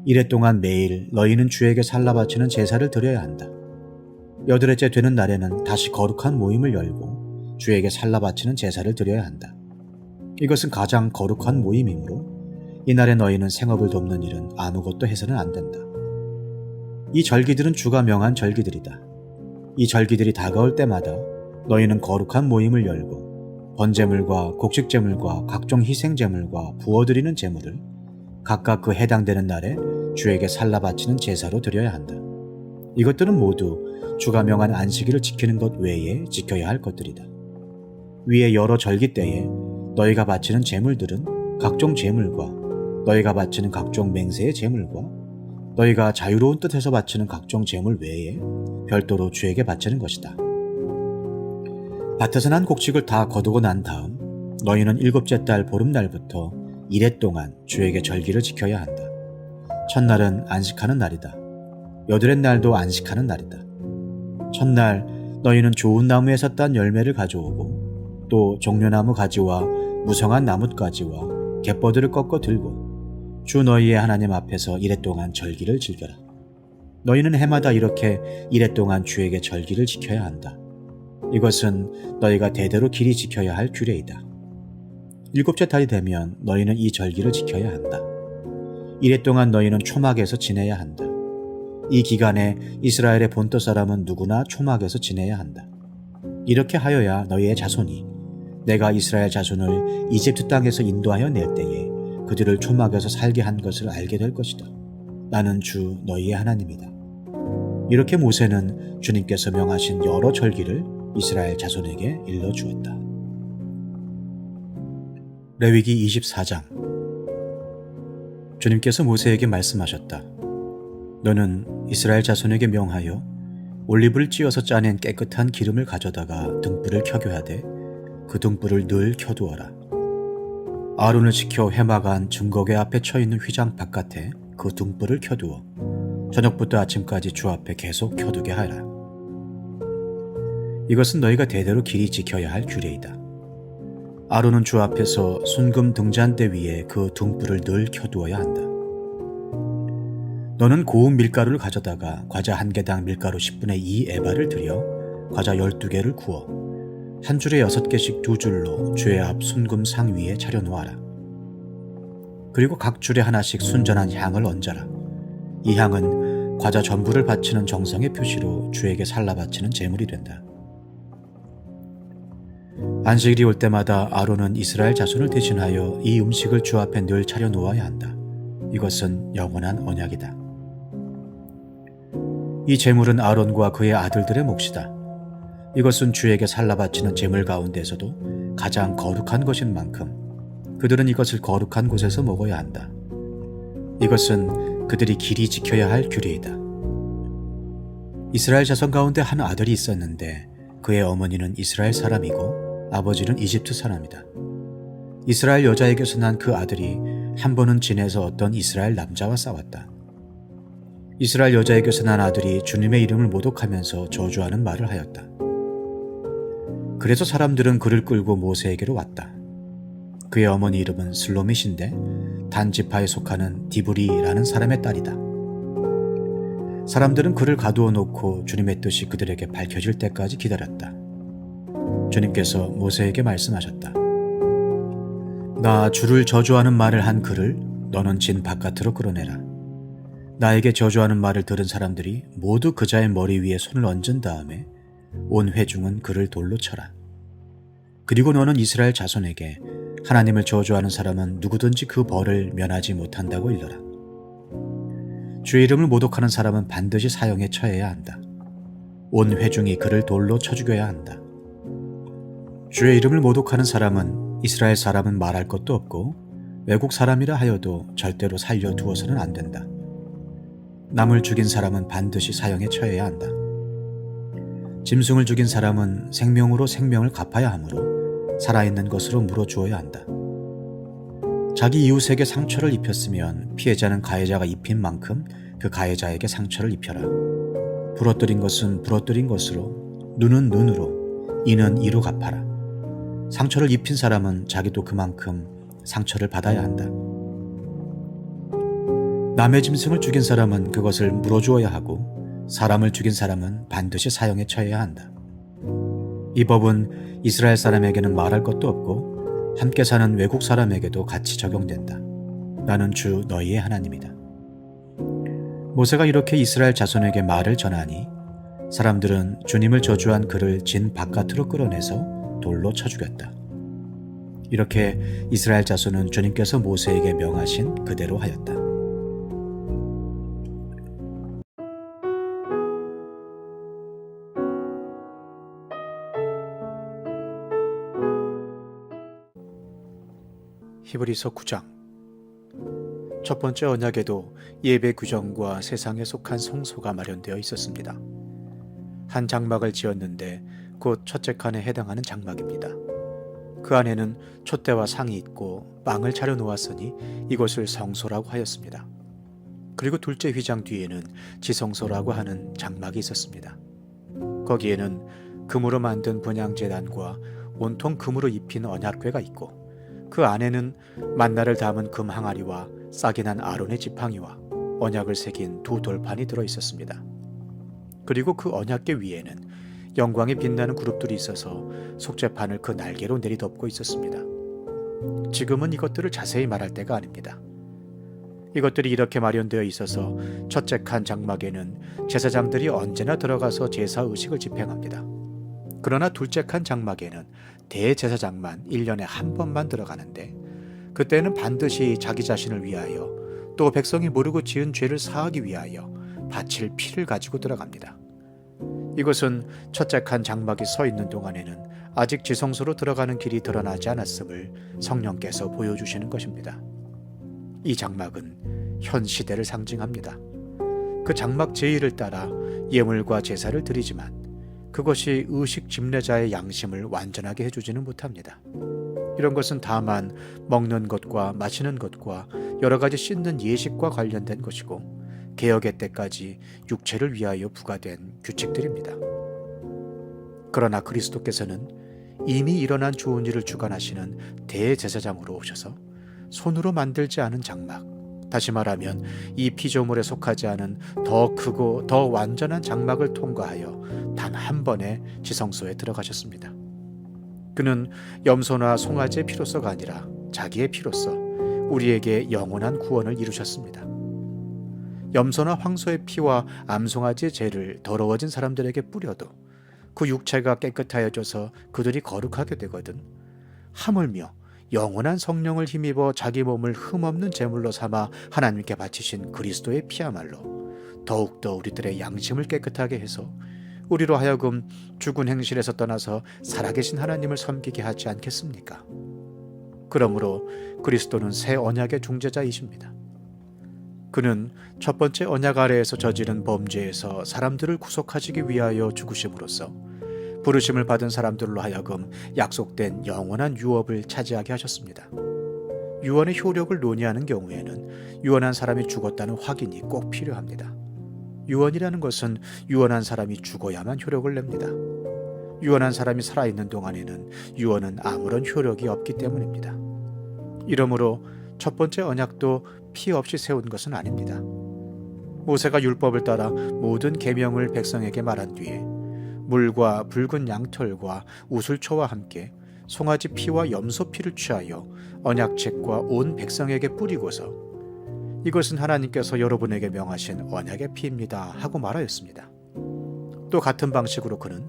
이래 동안 매일 너희는 주에게 살라 바치는 제사를 드려야 한다. 8일째 되는 날에는 다시 거룩한 모임을 열고 주에게 살라 바치는 제사를 드려야 한다. 이것은 가장 거룩한 모임이므로 이날에 너희는 생업을 돕는 일은 아무것도 해서는 안 된다. 이 절기들은 주가 명한 절기들이다. 이 절기들이 다가올 때마다 너희는 거룩한 모임을 열고 번제물과 곡식제물과 각종 희생제물과 부어드리는 제물을 각각 그 해당되는 날에 주에게 살라 바치는 제사로 드려야 한다. 이것들은 모두 주가 명한 안식일을 지키는 것 외에 지켜야 할 것들이다. 위에 여러 절기 때에 너희가 바치는 제물들은 각종 제물과 너희가 바치는 각종 맹세의 제물과 너희가 자유로운 뜻에서 바치는 각종 제물 외에 별도로 주에게 바치는 것이다. 밭에서 난 곡식을 다 거두고 난 다음 너희는 7째 달 보름날부터 이래 동안 주에게 절기를 지켜야 한다. 첫날은 안식하는 날이다. 여드렛 날도 안식하는 날이다. 첫날 너희는 좋은 나무에서 딴 열매를 가져오고 또 종려나무 가지와 무성한 나뭇가지와 갯버들을 꺾어 들고 주 너희의 하나님 앞에서 이레 동안 절기를 즐겨라. 너희는 해마다 이렇게 이레 동안 주에게 절기를 지켜야 한다. 이것은 너희가 대대로 길이 지켜야 할 규례이다. 7째 달이 되면 너희는 이 절기를 지켜야 한다. 이레 동안 너희는 초막에서 지내야 한다. 이 기간에 이스라엘의 본토 사람은 누구나 초막에서 지내야 한다. 이렇게 하여야 너희의 자손이 내가 이스라엘 자손을 이집트 땅에서 인도하여 낼 때에 그들을 초막에서 살게 한 것을 알게 될 것이다. 나는 주 너희의 하나님이다. 이렇게 모세는 주님께서 명하신 여러 절기를 이스라엘 자손에게 일러주었다. 레위기 24장. 주님께서 모세에게 말씀하셨다. 너는 이스라엘 자손에게 명하여 올리브를 찧어서 짜낸 깨끗한 기름을 가져다가 등불을 켜게 하되 그 등불을 늘 켜두어라. 아론을 지켜 회막안 증거궤 앞에 처있는 휘장 바깥에 그 등불을 켜두어 저녁부터 아침까지 주 앞에 계속 켜두게 하라. 이것은 너희가 대대로 길이 지켜야 할 규례이다. 아론은 주 앞에서 순금 등잔대 위에 그 등불을 늘 켜두어야 한다. 너는 고운 밀가루를 가져다가 과자 한 개당 밀가루 10분의 2 에바를 들여 과자 12개를 구워 한 줄에 6개씩 2줄로 주의 앞 순금 상 위에 차려놓아라. 그리고 각 줄에 하나씩 순전한 향을 얹어라. 이 향은 과자 전부를 바치는 정성의 표시로 주에게 살라 바치는 제물이 된다. 안식일이 올 때마다 아론은 이스라엘 자손을 대신하여 이 음식을 주 앞에 늘 차려놓아야 한다. 이것은 영원한 언약이다. 이 제물은 아론과 그의 아들들의 몫이다. 이것은 주에게 살라 바치는 제물 가운데서도 가장 거룩한 것인 만큼 그들은 이것을 거룩한 곳에서 먹어야 한다. 이것은 그들이 길이 지켜야 할 규례이다. 이스라엘 자손 가운데 한 아들이 있었는데 그의 어머니는 이스라엘 사람이고 아버지는 이집트 사람이다. 이스라엘 여자에게서 난 그 아들이 한 번은 진에서 어떤 이스라엘 남자와 싸웠다. 이스라엘 여자에게서 난 아들이 주님의 이름을 모독하면서 저주하는 말을 하였다. 그래서 사람들은 그를 끌고 모세에게로 왔다. 그의 어머니 이름은 슬로밋인데 단지파에 속하는 디브리라는 사람의 딸이다. 사람들은 그를 가두어 놓고 주님의 뜻이 그들에게 밝혀질 때까지 기다렸다. 주님께서 모세에게 말씀하셨다. 나 주를 저주하는 말을 한 그를 너는 진 바깥으로 끌어내라. 나에게 저주하는 말을 들은 사람들이 모두 그자의 머리 위에 손을 얹은 다음에 온 회중은 그를 돌로 쳐라. 그리고 너는 이스라엘 자손에게 하나님을 저주하는 사람은 누구든지 그 벌을 면하지 못한다고 일러라. 주의 이름을 모독하는 사람은 반드시 사형에 처해야 한다. 온 회중이 그를 돌로 쳐 죽여야 한다. 주의 이름을 모독하는 사람은 이스라엘 사람은 말할 것도 없고 외국 사람이라 하여도 절대로 살려두어서는 안 된다. 남을 죽인 사람은 반드시 사형에 처해야 한다. 짐승을 죽인 사람은 생명으로 생명을 갚아야 하므로 살아있는 것으로 물어주어야 한다. 자기 이웃에게 상처를 입혔으면 피해자는 가해자가 입힌 만큼 그 가해자에게 상처를 입혀라. 부러뜨린 것은 부러뜨린 것으로, 눈은 눈으로, 이는 이로 갚아라. 상처를 입힌 사람은 자기도 그만큼 상처를 받아야 한다. 남의 짐승을 죽인 사람은 그것을 물어주어야 하고 사람을 죽인 사람은 반드시 사형에 처해야 한다. 이 법은 이스라엘 사람에게는 말할 것도 없고 함께 사는 외국 사람에게도 같이 적용된다. 나는 주 너희의 하나님이다. 모세가 이렇게 이스라엘 자손에게 말을 전하니 사람들은 주님을 저주한 그를 진 바깥으로 끌어내서 돌로 쳐 죽였다. 이렇게 이스라엘 자손은 주님께서 모세에게 명하신 그대로 하였다. 히브리서 9장. 첫 번째 언약에도 예배 규정과 세상에 속한 성소가 마련되어 있었습니다. 한 장막을 지었는데 곧 첫째 칸에 해당하는 장막입니다. 그 안에는 촛대와 상이 있고 빵을 차려 놓았으니 이것을 성소라고 하였습니다. 그리고 둘째 휘장 뒤에는 지성소라고 하는 장막이 있었습니다. 거기에는 금으로 만든 분향제단과 온통 금으로 입힌 언약궤가 있고 그 안에는 만나를 담은 금 항아리와 싹이 난 아론의 지팡이와 언약을 새긴 두 돌판이 들어 있었습니다. 그리고 그 언약궤 위에는 영광이 빛나는 그룹들이 있어서 속죄판을 그 날개로 내리덮고 있었습니다. 지금은 이것들을 자세히 말할 때가 아닙니다. 이것들이 이렇게 마련되어 있어서 첫째 칸 장막에는 제사장들이 언제나 들어가서 제사 의식을 집행합니다. 그러나 둘째 칸 장막에는 대제사장만 1년에 한 번만 들어가는데 그때는 반드시 자기 자신을 위하여 또 백성이 모르고 지은 죄를 사하기 위하여 바칠 피를 가지고 들어갑니다. 이것은 첫째 칸 장막이 서 있는 동안에는 아직 지성소로 들어가는 길이 드러나지 않았음을 성령께서 보여주시는 것입니다. 이 장막은 현 시대를 상징합니다. 그 장막 제1을 따라 예물과 제사를 드리지만 그것이 의식 집례자의 양심을 완전하게 해주지는 못합니다. 이런 것은 다만 먹는 것과 마시는 것과 여러 가지 씻는 예식과 관련된 것이고 개혁의 때까지 육체를 위하여 부과된 규칙들입니다. 그러나 그리스도께서는 이미 일어난 좋은 일을 주관하시는 대제사장으로 오셔서 손으로 만들지 않은 장막, 다시 말하면 이 피조물에 속하지 않은 더 크고 더 완전한 장막을 통과하여 단 한 번에 지성소에 들어가셨습니다. 그는 염소나 송아지의 피로서가 아니라 자기의 피로서 우리에게 영원한 구원을 이루셨습니다. 염소나 황소의 피와 암송아지의 죄를 더러워진 사람들에게 뿌려도 그 육체가 깨끗하여져서 그들이 거룩하게 되거든 하물며 영원한 성령을 힘입어 자기 몸을 흠없는 제물로 삼아 하나님께 바치신 그리스도의 피야말로 더욱더 우리들의 양심을 깨끗하게 해서 우리로 하여금 죽은 행실에서 떠나서 살아계신 하나님을 섬기게 하지 않겠습니까? 그러므로 그리스도는 새 언약의 중재자이십니다. 그는 첫 번째 언약 아래에서 저지른 범죄에서 사람들을 구속하시기 위하여 죽으심으로써 부르심을 받은 사람들로 하여금 약속된 영원한 유업을 차지하게 하셨습니다. 유언의 효력을 논의하는 경우에는 유언한 사람이 죽었다는 확인이 꼭 필요합니다. 유언이라는 것은 유언한 사람이 죽어야만 효력을 냅니다. 유언한 사람이 살아있는 동안에는 유언은 아무런 효력이 없기 때문입니다. 이러므로 첫 번째 언약도 피 없이 세운 것은 아닙니다. 모세가 율법을 따라 모든 계명을 백성에게 말한 뒤에 물과 붉은 양털과 우슬초와 함께 송아지 피와 염소 피를 취하여 언약책과 온 백성에게 뿌리고서 이것은 하나님께서 여러분에게 명하신 언약의 피입니다 하고 말하였습니다. 또 같은 방식으로 그는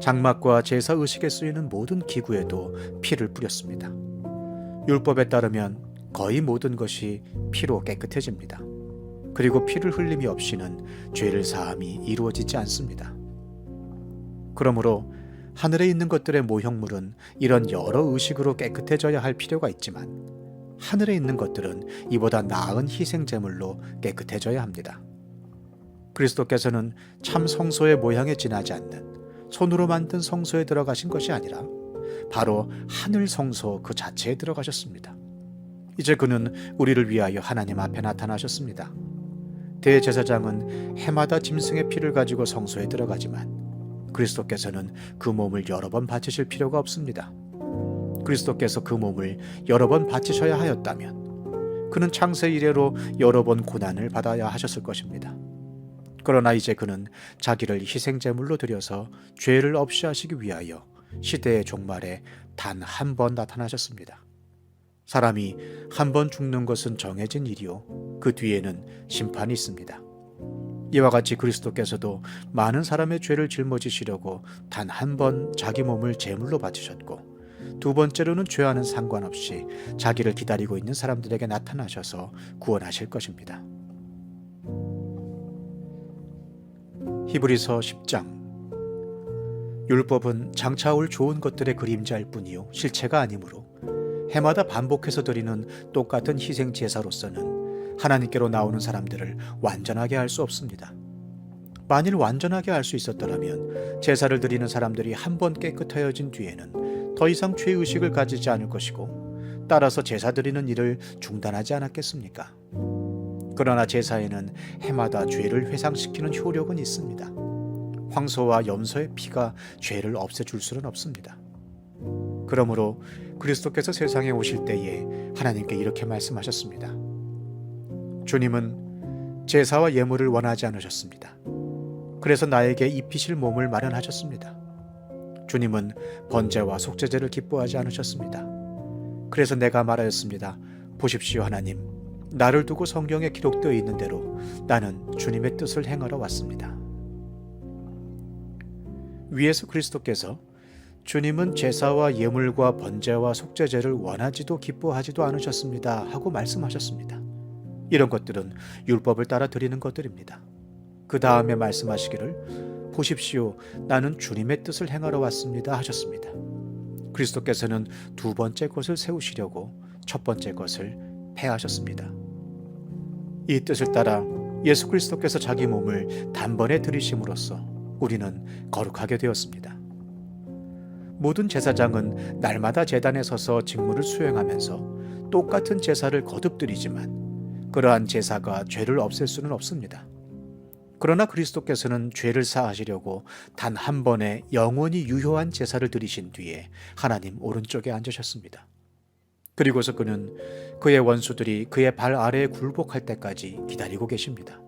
장막과 제사 의식에 쓰이는 모든 기구에도 피를 뿌렸습니다. 율법에 따르면 거의 모든 것이 피로 깨끗해집니다. 그리고 피를 흘림이 없이는 죄를 사함이 이루어지지 않습니다. 그러므로 하늘에 있는 것들의 모형물은 이런 여러 의식으로 깨끗해져야 할 필요가 있지만 하늘에 있는 것들은 이보다 나은 희생제물로 깨끗해져야 합니다. 그리스도께서는 참 성소의 모양에 지나지 않는 손으로 만든 성소에 들어가신 것이 아니라 바로 하늘 성소 그 자체에 들어가셨습니다. 이제 그는 우리를 위하여 하나님 앞에 나타나셨습니다. 대제사장은 해마다 짐승의 피를 가지고 성소에 들어가지만 그리스도께서는 그 몸을 여러 번 바치실 필요가 없습니다. 그리스도께서 그 몸을 여러 번 바치셔야 하였다면 그는 창세 이래로 여러 번 고난을 받아야 하셨을 것입니다. 그러나 이제 그는 자기를 희생제물로 드려서 죄를 없이 하시기 위하여 시대의 종말에 단 한 번 나타나셨습니다. 사람이 한 번 죽는 것은 정해진 일이요 그 뒤에는 심판이 있습니다. 이와 같이 그리스도께서도 많은 사람의 죄를 짊어지시려고 단 한 번 자기 몸을 제물로 바치셨고 두 번째로는 죄와는 상관없이 자기를 기다리고 있는 사람들에게 나타나셔서 구원하실 것입니다. 히브리서 10장. 율법은 장차 올 좋은 것들의 그림자일 뿐이요 실체가 아니므로 해마다 반복해서 드리는 똑같은 희생 제사로서는 하나님께로 나오는 사람들을 완전하게 할 수 없습니다. 만일 완전하게 할 수 있었더라면 제사를 드리는 사람들이 한 번 깨끗하여진 뒤에는 더 이상 죄의식을 가지지 않을 것이고 따라서 제사 드리는 일을 중단하지 않았겠습니까? 그러나 제사에는 해마다 죄를 회상시키는 효력은 있습니다. 황소와 염소의 피가 죄를 없애줄 수는 없습니다. 그러므로 그리스도께서 세상에 오실 때에 하나님께 이렇게 말씀하셨습니다. 주님은 제사와 예물을 원하지 않으셨습니다. 그래서 나에게 입히실 몸을 마련하셨습니다. 주님은 번제와 속죄제를 기뻐하지 않으셨습니다. 그래서 내가 말하였습니다. 보십시오 하나님, 나를 두고 성경에 기록되어 있는 대로 나는 주님의 뜻을 행하러 왔습니다. 위에서 그리스도께서 주님은 제사와 예물과 번제와 속죄제를 원하지도 기뻐하지도 않으셨습니다 하고 말씀하셨습니다. 이런 것들은 율법을 따라 드리는 것들입니다. 그 다음에 말씀하시기를 보십시오, 나는 주님의 뜻을 행하러 왔습니다 하셨습니다. 그리스도께서는 두 번째 것을 세우시려고 첫 번째 것을 폐하셨습니다. 이 뜻을 따라 예수 그리스도께서 자기 몸을 단번에 들이심으로써 우리는 거룩하게 되었습니다. 모든 제사장은 날마다 제단에 서서 직무를 수행하면서 똑같은 제사를 거듭드리지만 그러한 제사가 죄를 없앨 수는 없습니다. 그러나 그리스도께서는 죄를 사하시려고 단 한 번의 영원히 유효한 제사를 드리신 뒤에 하나님 오른쪽에 앉으셨습니다. 그리고서 그는 그의 원수들이 그의 발 아래에 굴복할 때까지 기다리고 계십니다.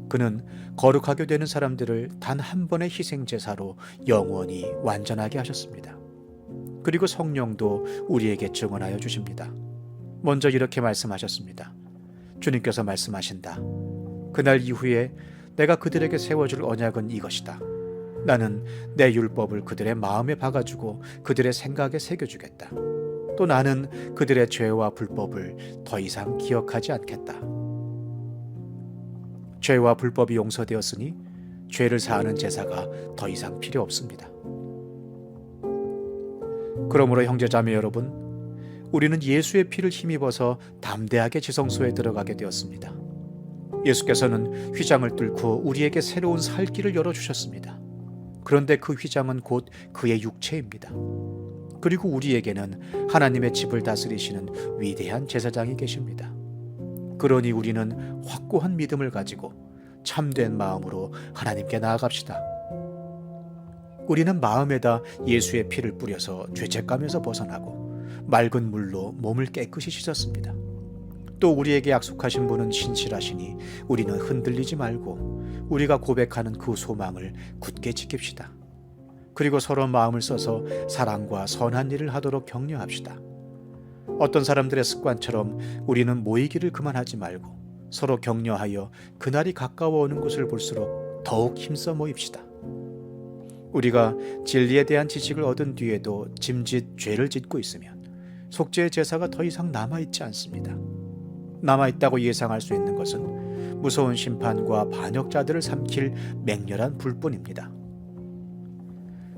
그는 거룩하게 되는 사람들을 단 한 번의 희생 제사로 영원히 완전하게 하셨습니다. 그리고 성령도 우리에게 증언하여 주십니다. 먼저 이렇게 말씀하셨습니다. 주님께서 말씀하신다. 그날 이후에 내가 그들에게 세워줄 언약은 이것이다. 나는 내 율법을 그들의 마음에 박아주고 그들의 생각에 새겨주겠다. 또 나는 그들의 죄와 불법을 더 이상 기억하지 않겠다. 죄와 불법이 용서되었으니 죄를 사하는 제사가 더 이상 필요 없습니다. 그러므로 형제자매 여러분, 우리는 예수의 피를 힘입어서 담대하게 지성소에 들어가게 되었습니다. 예수께서는 휘장을 뚫고 우리에게 새로운 살 길을 열어주셨습니다. 그런데 그 휘장은 곧 그의 육체입니다. 그리고 우리에게는 하나님의 집을 다스리시는 위대한 제사장이 계십니다. 그러니 우리는 확고한 믿음을 가지고 참된 마음으로 하나님께 나아갑시다. 우리는 마음에다 예수의 피를 뿌려서 죄책감에서 벗어나고 맑은 물로 몸을 깨끗이 씻었습니다. 또 우리에게 약속하신 분은 신실하시니 우리는 흔들리지 말고 우리가 고백하는 그 소망을 굳게 지킵시다. 그리고 서로 마음을 써서 사랑과 선한 일을 하도록 격려합시다. 어떤 사람들의 습관처럼 우리는 모이기를 그만하지 말고 서로 격려하여 그날이 가까워오는 것을 볼수록 더욱 힘써 모입시다. 우리가 진리에 대한 지식을 얻은 뒤에도 짐짓 죄를 짓고 있으면 속죄의 제사가 더 이상 남아있지 않습니다. 남아있다고 예상할 수 있는 것은 무서운 심판과 반역자들을 삼킬 맹렬한 불뿐입니다.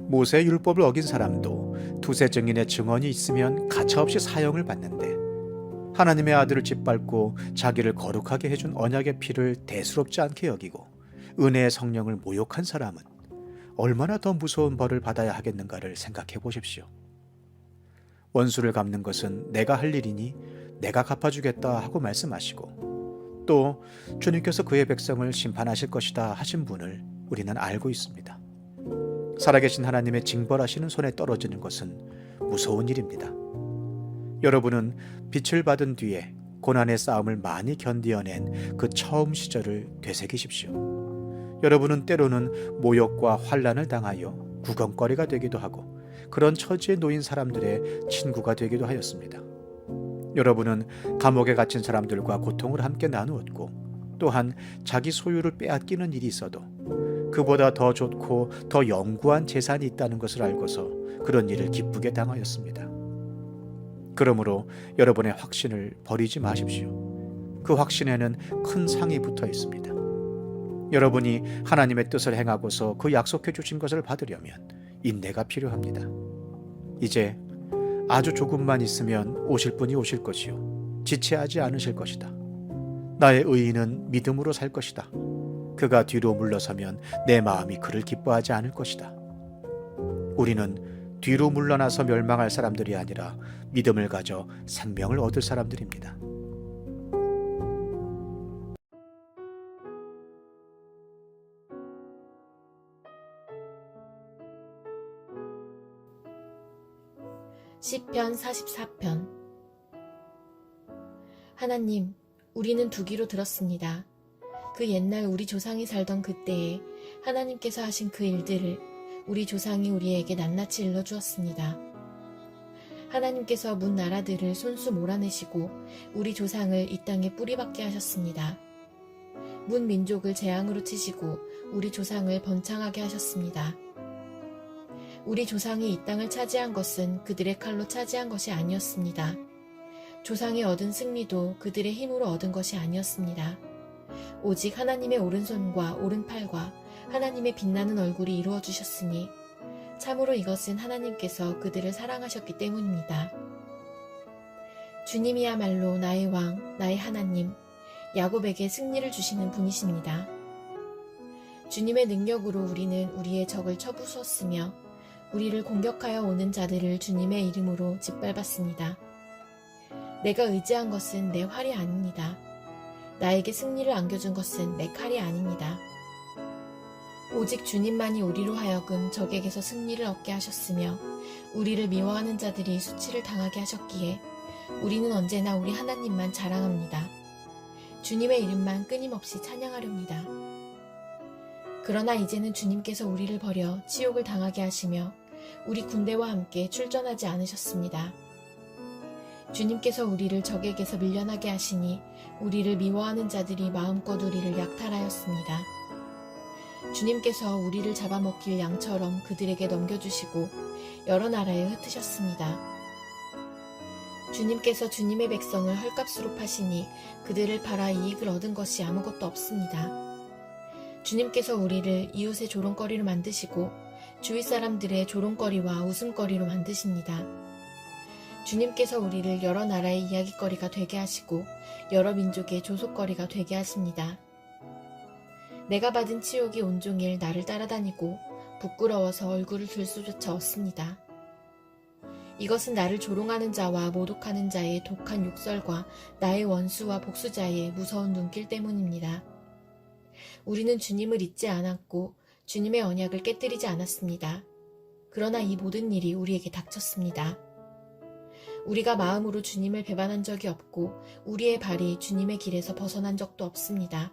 모세의 율법을 어긴 사람도 두세 증인의 증언이 있으면 가차없이 사형을 받는데 하나님의 아들을 짓밟고 자기를 거룩하게 해준 언약의 피를 대수롭지 않게 여기고 은혜의 성령을 모욕한 사람은 얼마나 더 무서운 벌을 받아야 하겠는가를 생각해 보십시오. 원수를 갚는 것은 내가 할 일이니 내가 갚아주겠다 하고 말씀하시고 또 주님께서 그의 백성을 심판하실 것이다 하신 분을 우리는 알고 있습니다. 살아계신 하나님의 징벌하시는 손에 떨어지는 것은 무서운 일입니다. 여러분은 빛을 받은 뒤에 고난의 싸움을 많이 견디어낸 그 처음 시절을 되새기십시오. 여러분은 때로는 모욕과 환난을 당하여 구경거리가 되기도 하고 그런 처지에 놓인 사람들의 친구가 되기도 하였습니다. 여러분은 감옥에 갇힌 사람들과 고통을 함께 나누었고 또한 자기 소유를 빼앗기는 일이 있어도 그보다 더 좋고 더 영구한 재산이 있다는 것을 알고서 그런 일을 기쁘게 당하였습니다. 그러므로 여러분의 확신을 버리지 마십시오. 그 확신에는 큰 상이 붙어 있습니다. 여러분이 하나님의 뜻을 행하고서 그 약속해 주신 것을 받으려면 인내가 필요합니다. 이제 아주 조금만 있으면 오실 분이 오실 것이요 지체하지 않으실 것이다. 나의 의인은 믿음으로 살 것이다. 그가 뒤로 물러서면 내 마음이 그를 기뻐하지 않을 것이다. 우리는 뒤로 물러나서 멸망할 사람들이 아니라 믿음을 가져 생명을 얻을 사람들입니다. 시편 44편. 하나님, 우리는 두기로 들었습니다. 그 옛날 우리 조상이 살던 그때에 하나님께서 하신 그 일들을 우리 조상이 우리에게 낱낱이 일러주었습니다. 하나님께서 문 나라들을 손수 몰아내시고 우리 조상을 이 땅에 뿌리박게 하셨습니다. 문 민족을 재앙으로 치시고 우리 조상을 번창하게 하셨습니다. 우리 조상이 이 땅을 차지한 것은 그들의 칼로 차지한 것이 아니었습니다. 조상이 얻은 승리도 그들의 힘으로 얻은 것이 아니었습니다. 오직 하나님의 오른손과 오른팔과 하나님의 빛나는 얼굴이 이루어 주셨으니 참으로 이것은 하나님께서 그들을 사랑하셨기 때문입니다. 주님이야말로 나의 왕, 나의 하나님, 야곱에게 승리를 주시는 분이십니다. 주님의 능력으로 우리는 우리의 적을 쳐부수었으며 우리를 공격하여 오는 자들을 주님의 이름으로 짓밟았습니다. 내가 의지한 것은 내 활이 아닙니다. 나에게 승리를 안겨준 것은 내 칼이 아닙니다. 오직 주님만이 우리로 하여금 적에게서 승리를 얻게 하셨으며 우리를 미워하는 자들이 수치를 당하게 하셨기에 우리는 언제나 우리 하나님만 자랑합니다. 주님의 이름만 끊임없이 찬양하렵니다. 그러나 이제는 주님께서 우리를 버려 치욕을 당하게 하시며 우리 군대와 함께 출전하지 않으셨습니다. 주님께서 우리를 적에게서 밀려나게 하시니 우리를 미워하는 자들이 마음껏 우리를 약탈하였습니다. 주님께서 우리를 잡아먹길 양처럼 그들에게 넘겨주시고 여러 나라에 흩으셨습니다. 주님께서 주님의 백성을 헐값으로 파시니 그들을 팔아 이익을 얻은 것이 아무것도 없습니다. 주님께서 우리를 이웃의 조롱거리로 만드시고 주위 사람들의 조롱거리와 웃음거리로 만드십니다. 주님께서 우리를 여러 나라의 이야기거리가 되게 하시고 여러 민족의 조속거리가 되게 하십니다. 내가 받은 치욕이 온종일 나를 따라다니고 부끄러워서 얼굴을 들 수조차 없습니다. 이것은 나를 조롱하는 자와 모독하는 자의 독한 욕설과 나의 원수와 복수자의 무서운 눈길 때문입니다. 우리는 주님을 잊지 않았고 주님의 언약을 깨뜨리지 않았습니다. 그러나 이 모든 일이 우리에게 닥쳤습니다. 우리가 마음으로 주님을 배반한 적이 없고 우리의 발이 주님의 길에서 벗어난 적도 없습니다.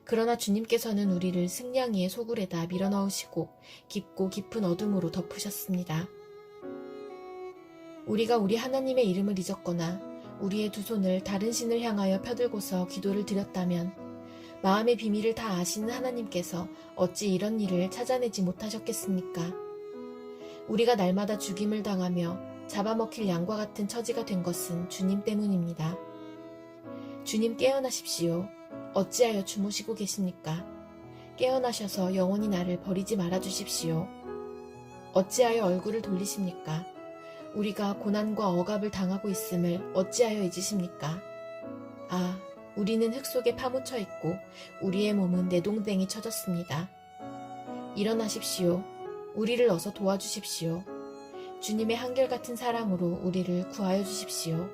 그러나 주님께서는 우리를 승냥이의 소굴에다 밀어넣으시고 깊고 깊은 어둠으로 덮으셨습니다. 우리가 우리 하나님의 이름을 잊었거나 우리의 두 손을 다른 신을 향하여 펴들고서 기도를 드렸다면 마음의 비밀을 다 아시는 하나님께서 어찌 이런 일을 찾아내지 못하셨겠습니까? 우리가 날마다 죽임을 당하며 잡아먹힐 양과 같은 처지가 된 것은 주님 때문입니다. 주님 깨어나십시오. 어찌하여 주무시고 계십니까? 깨어나셔서 영원히 나를 버리지 말아 주십시오. 어찌하여 얼굴을 돌리십니까? 우리가 고난과 억압을 당하고 있음을 어찌하여 잊으십니까? 아, 우리는 흙 속에 파묻혀 있고 우리의 몸은 내동댕이 쳐졌습니다. 일어나십시오. 우리를 어서 도와주십시오. 주님의 한결같은 사랑으로 우리를 구하여 주십시오.